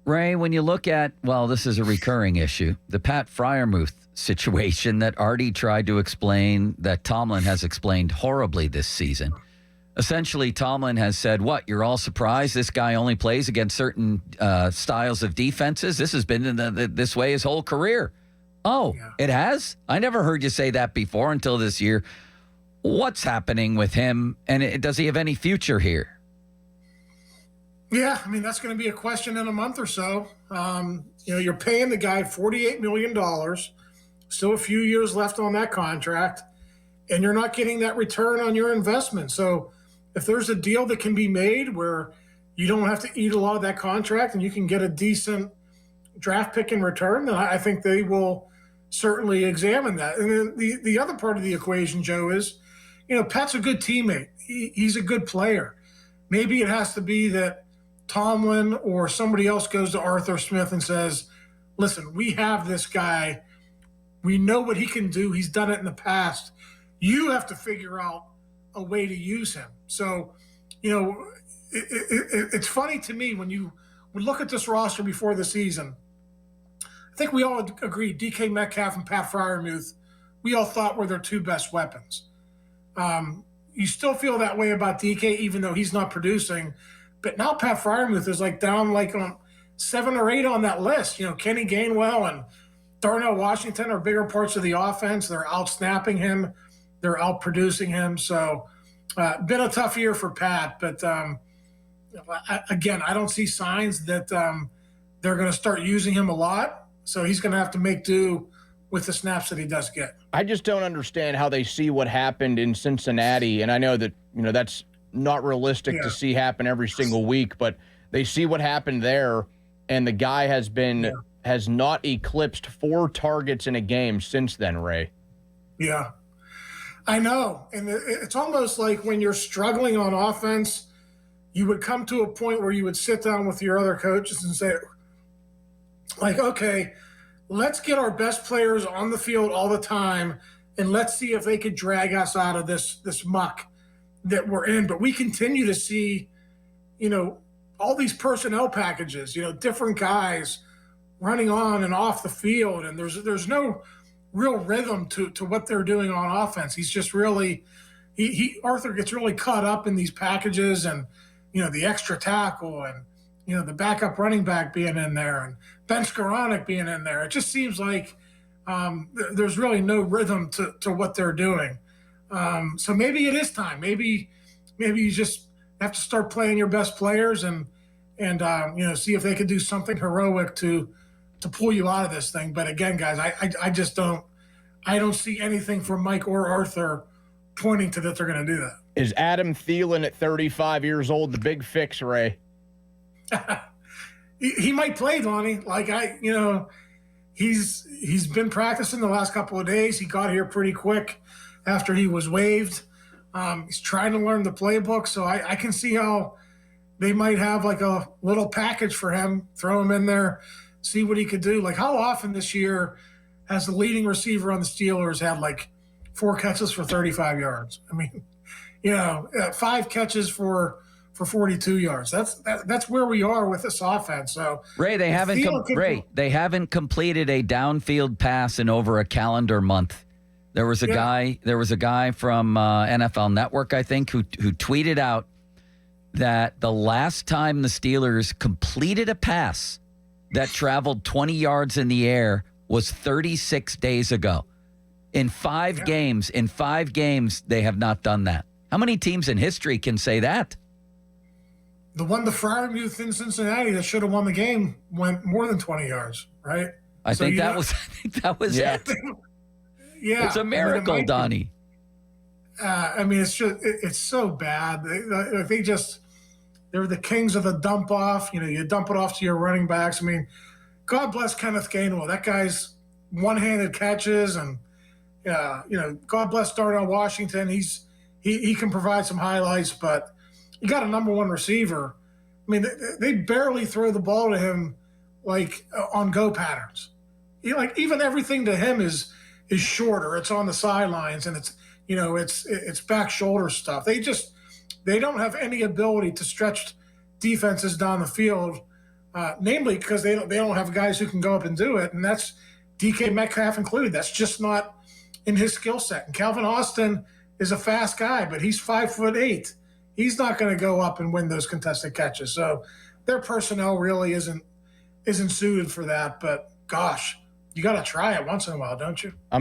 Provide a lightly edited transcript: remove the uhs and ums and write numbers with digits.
Ray, when you look at, well, this is a recurring issue, the Pat Freiermuth situation that Artie tried to explain, that Tomlin has explained horribly this season. Essentially, Tomlin has said, what, you're all surprised this guy only plays against certain styles of defenses? This has been this way his whole career. Oh, yeah. It has? I never heard you say that before until this year. What's happening with him, and does he have any future here? Yeah, I mean, that's going to be a question in a month or so. You're paying the guy $48 million, still a few years left on that contract, and you're not getting that return on your investment. So if there's a deal that can be made where you don't have to eat a lot of that contract and you can get a decent draft pick in return, then I think they will certainly examine that. And then the other part of the equation, Joe, is, Pat's a good teammate. He's a good player. Maybe it has to be that Tomlin or somebody else goes to Arthur Smith and says, listen, we have this guy. We know what he can do. He's done it in the past. You have to figure out a way to use him. So, it's funny to me when you would look at this roster before the season. I think we all agreed DK Metcalf and Pat Freiermuth, we all thought were their two best weapons. You still feel that way about DK, even though he's not producing. But now Pat Freiermuth is down on 7 or 8 on that list. Kenny Gainwell and Darnell Washington are bigger parts of the offense. They're out-snapping him. They're out-producing him. So, been a tough year for Pat. But, again, I don't see signs that they're going to start using him a lot. So he's going to have to make do with the snaps that he does get. I just don't understand how they see what happened in Cincinnati. And I know that, that's not realistic to see happen every single week, but they see what happened there, and the guy has not eclipsed 4 targets in a game since then, Ray. Yeah, I know. And it's almost like when you're struggling on offense, you would come to a point where you would sit down with your other coaches and say, okay, let's get our best players on the field all the time, and let's see if they could drag us out of this muck that we're in. But we continue to see, all these personnel packages, different guys running on and off the field. And there's no real rhythm to what they're doing on offense. He's just really, Arthur gets really caught up in these packages and, the extra tackle and, the backup running back being in there and Ben Skoranek being in there. It just seems like there's really no rhythm to what they're doing. So maybe it is time. Maybe you just have to start playing your best players and see if they could do something heroic to pull you out of this thing. But again, guys, I just don't see anything from Mike or Arthur pointing to that they're going to do that. Is Adam Thielen at 35 years old the big fix, Ray? He might play, Lonnie. He's been practicing the last couple of days. He got here pretty quick after he was waived. He's trying to learn the playbook, so I can see how they might have a little package for him, throw him in there, see what he could do. How often this year has the leading receiver on the Steelers had 4 catches for 35 yards? I mean, 5 catches for 42 yards. That's where we are with this offense. So Ray, they haven't completed a downfield pass in over a calendar month. There was a guy from NFL Network, I think, who tweeted out that the last time the Steelers completed a pass that traveled 20 yards in the air was 36 days ago. In 5 games, they have not done that. How many teams in history can say that? The one, the Freiermuth in Cincinnati, that should have won the game, went more than 20 yards, right? I think that was it. Yeah, it's a miracle, Donnie. It's so bad. They're the kings of the dump off. You dump it off to your running backs. I mean, God bless Kenneth Gainwell. That guy's one-handed catches, and God bless Darnell Washington. He can provide some highlights, but you got a number 1 receiver. I mean, they barely throw the ball to him on go patterns. Even everything to him is shorter. It's on the sidelines, and it's back shoulder stuff. They don't have any ability to stretch defenses down the field namely because they don't have guys who can go up and do it, and that's DK Metcalf included. That's just not in his skill set. And Calvin Austin is a fast guy, but he's 5'8". He's not going to go up and win those contested catches. So their personnel really isn't suited for that. But gosh, you got to try it once in a while, don't you?